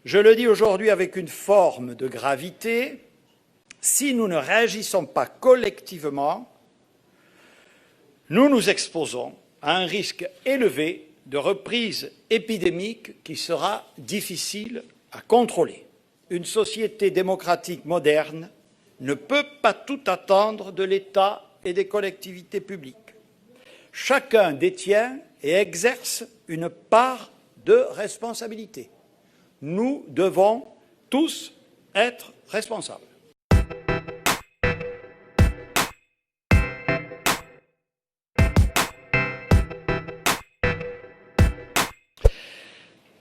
Je le dis aujourd'hui avec une forme de gravité, si nous ne réagissons pas collectivement, nous nous exposons à un risque élevé de reprise épidémique qui sera difficile à contrôler. Une société démocratique moderne ne peut pas tout attendre de l'État et des collectivités publiques. Chacun détient et exerce une part de responsabilité. Nous devons tous être responsables.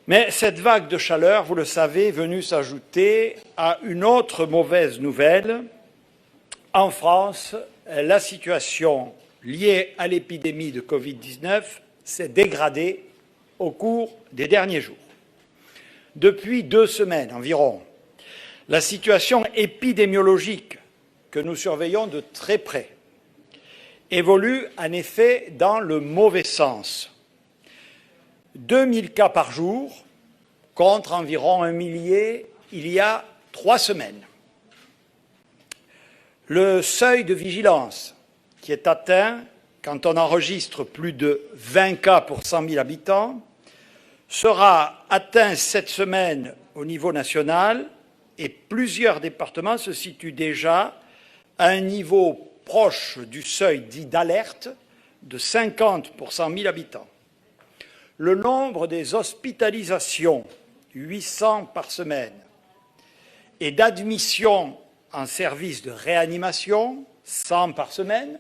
Mais cette vague de chaleur, vous le savez, est venue s'ajouter à une autre mauvaise nouvelle. En France, la situation liée à l'épidémie de Covid-19 s'est dégradée au cours des derniers jours. Depuis 2 semaines environ, la situation épidémiologique que nous surveillons de très près évolue en effet dans le mauvais sens. 2000 cas par jour contre environ 1 millier il y a 3 semaines. Le seuil de vigilance qui est atteint quand on enregistre plus de 20 cas pour 100 000 habitants sera atteint cette semaine au niveau national et plusieurs départements se situent déjà à un niveau proche du seuil dit d'alerte de 50 pour 100 000 habitants. Le nombre des hospitalisations, 800 par semaine, et d'admissions en service de réanimation, 100 par semaine,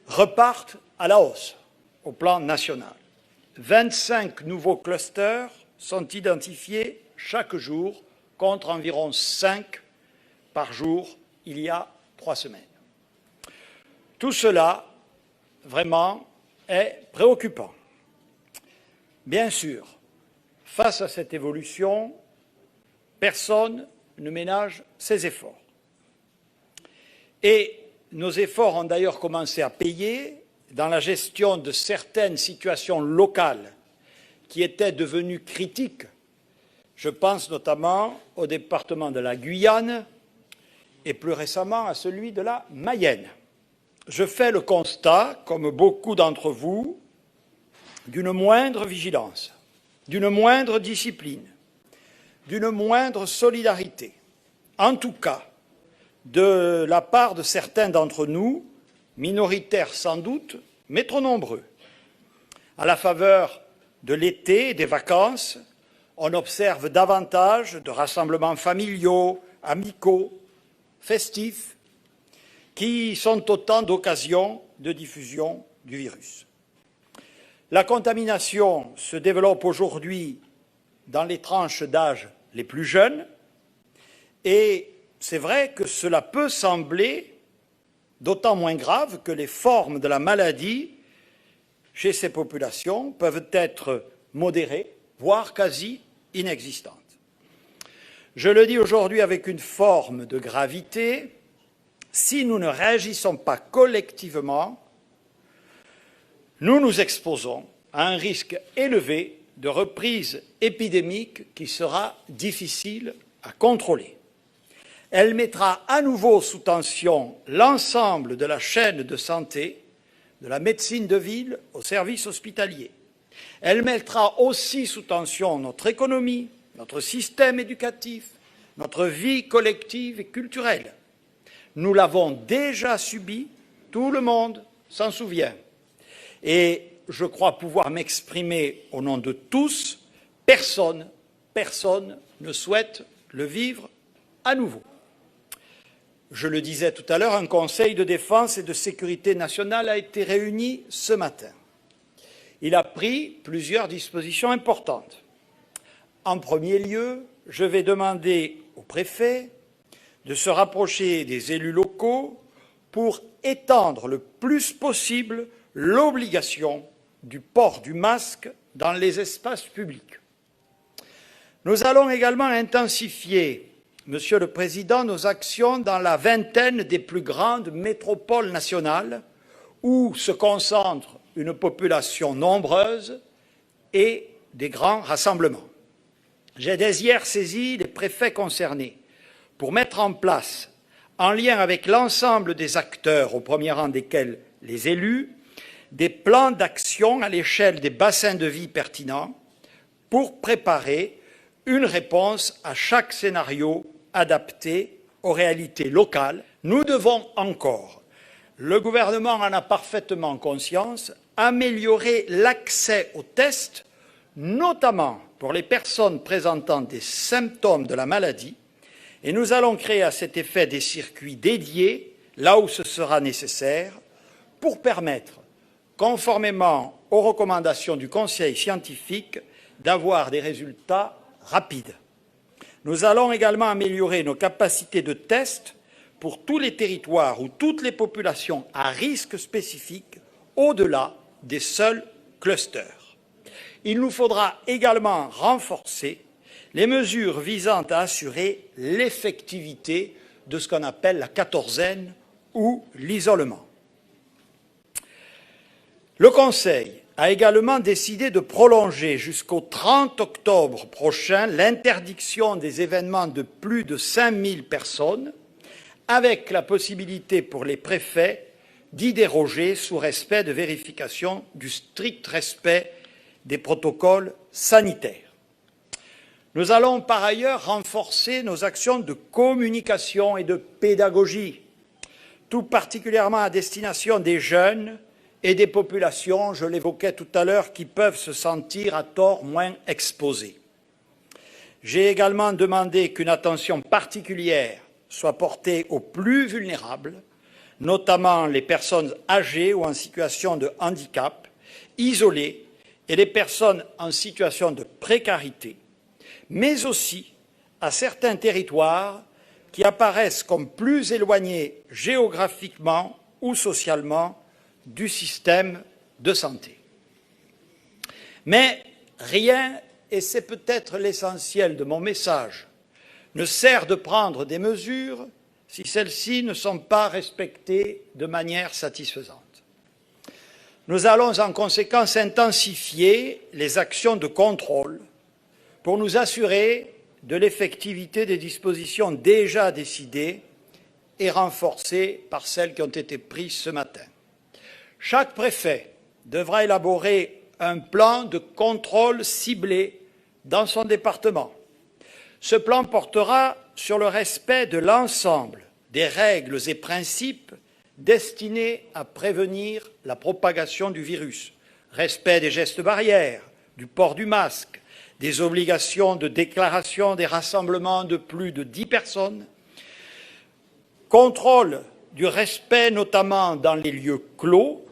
repartent à la hausse au plan national. 25 nouveaux clusters sont identifiés chaque jour, contre environ 5 par jour il y a 3 semaines. Tout cela, vraiment, est préoccupant. Bien sûr, face à cette évolution, personne ne ménage ses efforts. Et nos efforts ont d'ailleurs commencé à payer dans la gestion de certaines situations locales qui étaient devenues critiques. Je pense notamment au département de la Guyane et plus récemment à celui de la Mayenne. Je fais le constat, comme beaucoup d'entre vous, d'une moindre vigilance, d'une moindre discipline, d'une moindre solidarité, en tout cas de la part de certains d'entre nous, minoritaires sans doute, mais trop nombreux. À la faveur de l'été et des vacances, on observe davantage de rassemblements familiaux, amicaux, festifs, qui sont autant d'occasions de diffusion du virus. La contamination se développe aujourd'hui dans les tranches d'âge les plus jeunes et c'est vrai que cela peut sembler d'autant moins grave que les formes de la maladie chez ces populations peuvent être modérées, voire quasi inexistantes. Je le dis aujourd'hui avec une forme de gravité, si nous ne réagissons pas collectivement, nous nous exposons à un risque élevé de reprise épidémique qui sera difficile à contrôler. Elle mettra à nouveau sous tension l'ensemble de la chaîne de santé, de la médecine de ville au service hospitalier. Elle mettra aussi sous tension notre économie, notre système éducatif, notre vie collective et culturelle. Nous l'avons déjà subi, tout le monde s'en souvient. Et je crois pouvoir m'exprimer au nom de tous, personne ne souhaite le vivre à nouveau. Je le disais tout à l'heure, un Conseil de défense et de sécurité nationale a été réuni ce matin. Il a pris plusieurs dispositions importantes. En premier lieu, je vais demander au préfet de se rapprocher des élus locaux pour étendre le plus possible l'obligation du port du masque dans les espaces publics. Nous allons également intensifier, Monsieur le Président, nos actions dans la vingtaine des plus grandes métropoles nationales où se concentre une population nombreuse et des grands rassemblements. J'ai dès hier saisi les préfets concernés pour mettre en place, en lien avec l'ensemble des acteurs, au premier rang desquels les élus, des plans d'action à l'échelle des bassins de vie pertinents pour préparer une réponse à chaque scénario adapté aux réalités locales. Nous devons encore, le gouvernement en a parfaitement conscience, améliorer l'accès aux tests, notamment pour les personnes présentant des symptômes de la maladie, et nous allons créer à cet effet des circuits dédiés, là où ce sera nécessaire, pour permettre, conformément aux recommandations du Conseil scientifique, d'avoir des résultats rapides. Nous allons également améliorer nos capacités de test pour tous les territoires ou toutes les populations à risque spécifique, au-delà des seuls clusters. Il nous faudra également renforcer les mesures visant à assurer l'effectivité de ce qu'on appelle la quatorzaine ou l'isolement. Le Conseil a également décidé de prolonger jusqu'au 30 octobre prochain l'interdiction des événements de plus de 5000 personnes, avec la possibilité pour les préfets d'y déroger sous respect de vérification du strict respect des protocoles sanitaires. Nous allons par ailleurs renforcer nos actions de communication et de pédagogie, tout particulièrement à destination des jeunes et des populations, je l'évoquais tout à l'heure, qui peuvent se sentir à tort moins exposées. J'ai également demandé qu'une attention particulière soit portée aux plus vulnérables, notamment les personnes âgées ou en situation de handicap, isolées, et les personnes en situation de précarité, mais aussi à certains territoires qui apparaissent comme plus éloignés géographiquement ou socialement du système de santé. Mais rien, et c'est peut-être l'essentiel de mon message, ne sert de prendre des mesures si celles-ci ne sont pas respectées de manière satisfaisante. Nous allons en conséquence intensifier les actions de contrôle pour nous assurer de l'effectivité des dispositions déjà décidées et renforcées par celles qui ont été prises ce matin. Chaque préfet devra élaborer un plan de contrôle ciblé dans son département. Ce plan portera sur le respect de l'ensemble des règles et principes destinés à prévenir la propagation du virus. Respect des gestes barrières, du port du masque, des obligations de déclaration des rassemblements de plus de 10 personnes, contrôle du respect notamment dans les lieux clos,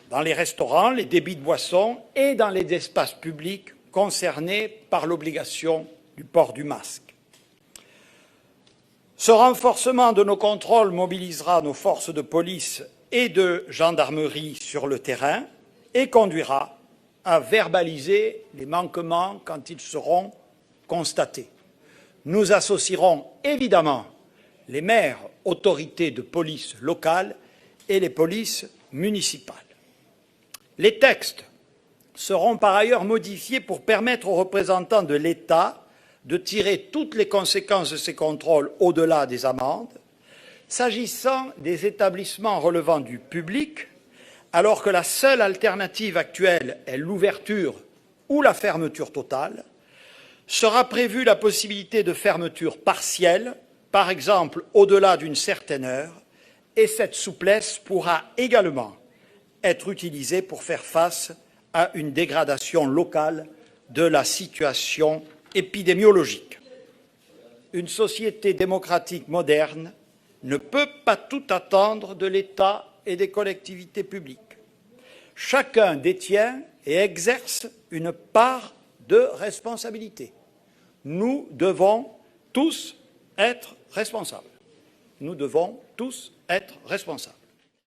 dans les restaurants, les débits de boissons et dans les espaces publics concernés par l'obligation du port du masque. Ce renforcement de nos contrôles mobilisera nos forces de police et de gendarmerie sur le terrain et conduira à verbaliser les manquements quand ils seront constatés. Nous associerons évidemment les maires, autorités de police locales et les polices municipales. Les textes seront par ailleurs modifiés pour permettre aux représentants de l'État de tirer toutes les conséquences de ces contrôles au-delà des amendes. S'agissant des établissements relevant du public, alors que la seule alternative actuelle est l'ouverture ou la fermeture totale, sera prévue la possibilité de fermeture partielle, par exemple au-delà d'une certaine heure, et cette souplesse pourra également être utilisée pour faire face à une dégradation locale de la situation épidémiologique. Une société démocratique moderne ne peut pas tout attendre de l'État et des collectivités publiques. Chacun détient et exerce une part de responsabilité. Nous devons tous être responsables. Nous devons tous être responsables.